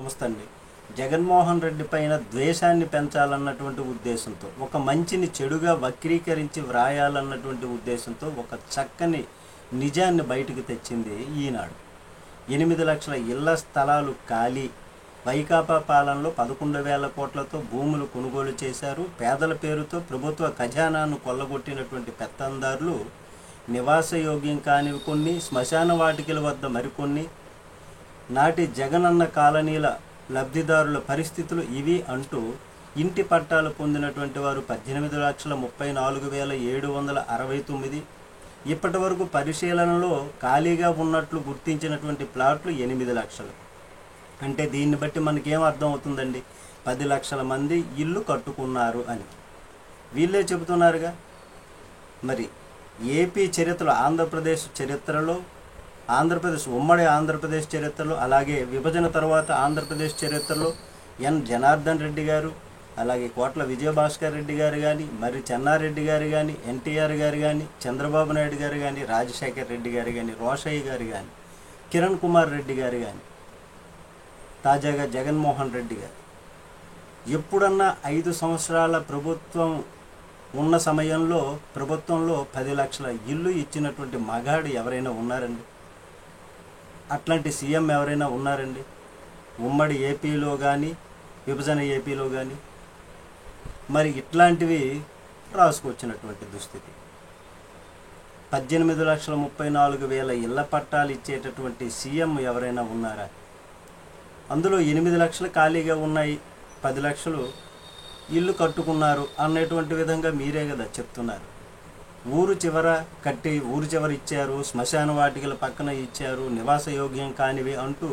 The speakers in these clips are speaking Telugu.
సంస్థ అండి. జగన్మోహన్ రెడ్డి పైన ద్వేషాన్ని పెంచాలన్నటువంటి ఉద్దేశంతో, ఒక మంచిని చెడుగా వక్రీకరించి వ్రాయాలన్నటువంటి ఉద్దేశంతో ఒక చక్కని నిజాన్ని బయటకు తెచ్చింది ఈనాడు. 8 లక్షల ఇళ్ల స్థలాలు ఖాళీ, వైకాపా పాలనలో 11,000 కోట్లతో భూములు కొనుగోలు చేశారు. పేదల పేరుతో ప్రభుత్వ ఖజానాను కొల్లగొట్టినటువంటి పెత్తందారులు నివాసయోగ్యం కానివి కొన్ని, శ్మశాన వాటికల వద్ద మరికొన్ని, నాటి జగనన్న కాలనీల లబ్ధిదారుల పరిస్థితులు ఇవి అంటూ ఇంటి పట్టాలు పొందినటువంటి వారు 18,34,769, ఇప్పటి వరకు పరిశీలనలో ఖాళీగా ఉన్నట్లు గుర్తించినటువంటి ప్లాట్లు 8 లక్షలు. అంటే దీన్ని బట్టి మనకేం అర్థం అవుతుందండి? 10 లక్షల మంది ఇల్లు కట్టుకున్నారు అని వీళ్ళే చెబుతున్నారుగా. మరి ఏపీ చరిత్రలో, ఆంధ్రప్రదేశ్ చరిత్రలో, ఉమ్మడి ఆంధ్రప్రదేశ్ చరిత్రలో, అలాగే విభజన తర్వాత ఆంధ్రప్రదేశ్ చరిత్రలో ఎన్ జనార్దన్ రెడ్డి గారు, అలాగే కోట్ల విజయభాస్కర్ రెడ్డి గారు కానీ, మరి చెన్నారెడ్డి గారు కానీ, ఎన్టీఆర్ గారు కానీ, చంద్రబాబు నాయుడు గారు కానీ, రాజశేఖర్ రెడ్డి గారు కానీ, రోషయ్య గారు కానీ, కిరణ్ కుమార్ రెడ్డి గారు కానీ, తాజాగా జగన్మోహన్ రెడ్డి గారు ఎప్పుడన్నా 5 సంవత్సరాల ప్రభుత్వం ఉన్న సమయంలో ప్రభుత్వంలో 10 లక్షల ఇల్లు ఇచ్చినటువంటి మగాడు ఎవరైనా ఉన్నారండి? అట్లాంటి సీఎం ఎవరైనా ఉన్నారండి? ఉమ్మడి ఏపీలో కానీ, విభజన ఏపీలో కానీ. మరి ఇట్లాంటివి రాసుకొచ్చినటువంటి దుస్థితి. 18,34,000 ఇళ్ల పట్టాలు ఇచ్చేటటువంటి సీఎం ఎవరైనా ఉన్నారా? అందులో 8 లక్షలు ఖాళీగా ఉన్నాయి, 10 లక్షలు ఇల్లు కట్టుకున్నారు అన్నటువంటి విధంగా మీరే కదా చెప్తున్నారు. ఊరు చివర కట్టి ఊరు చివర ఇచ్చారు, శ్మశాన వాటికల పక్కన ఇచ్చారు, నివాసయోగ్యం కానివి అంటూ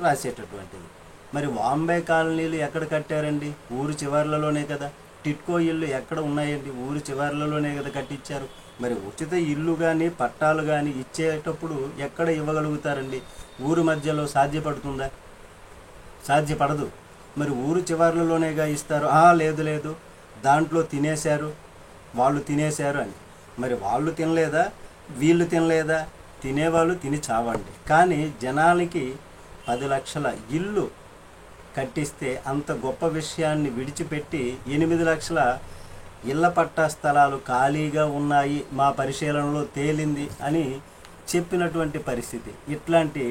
రాసేటటువంటిది. మరి వాంబే కాలనీలు ఎక్కడ కట్టారండి? ఊరు చివర్లలోనే కదా. టిట్కో ఇల్లు ఎక్కడ ఉన్నాయండి? ఊరు చివర్లలోనే కదా కట్టించారు. మరి ఉచిత ఇల్లు కానీ పట్టాలు కానీ ఇచ్చేటప్పుడు ఎక్కడ ఇవ్వగలుగుతారండి? ఊరు మధ్యలో సాధ్యపడుతుందా? సాధ్యపడదు. మరి ఊరు చివర్లలోనేగా ఇస్తారు. లేదు దాంట్లో తినేశారు, వాళ్ళు తినేశారు అని. మరి వాళ్ళు తినలేదా, వీళ్ళు తినలేదా? తినేవాళ్ళు తిని చావండి. కానీ జనాలకి 10 లక్షల ఇల్లు కట్టిస్తే అంత గొప్ప విషయాన్ని విడిచిపెట్టి 8 లక్షల ఇళ్ల పట్టా స్థలాలు ఖాళీగా ఉన్నాయి, మా పరిశీలనలో తేలింది అని చెప్పినటువంటి పరిస్థితి. ఇట్లాంటి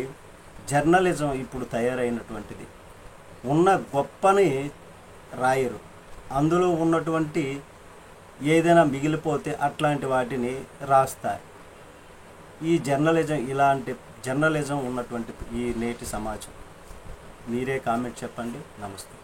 జర్నలిజం ఇప్పుడు తయారైనటువంటిది. ఉన్న గొప్పని రాయరు, అందులో ఉన్నటువంటి ఏదైనా మిగిలిపోతే అట్లాంటి వాటిని రాస్తారు. ఈ జర్నలిజం, ఇలాంటి జర్నలిజం ఉన్నటువంటి ఈ నేటి సమాజం. మీరే కామెంట్ చెప్పండి. నమస్తే.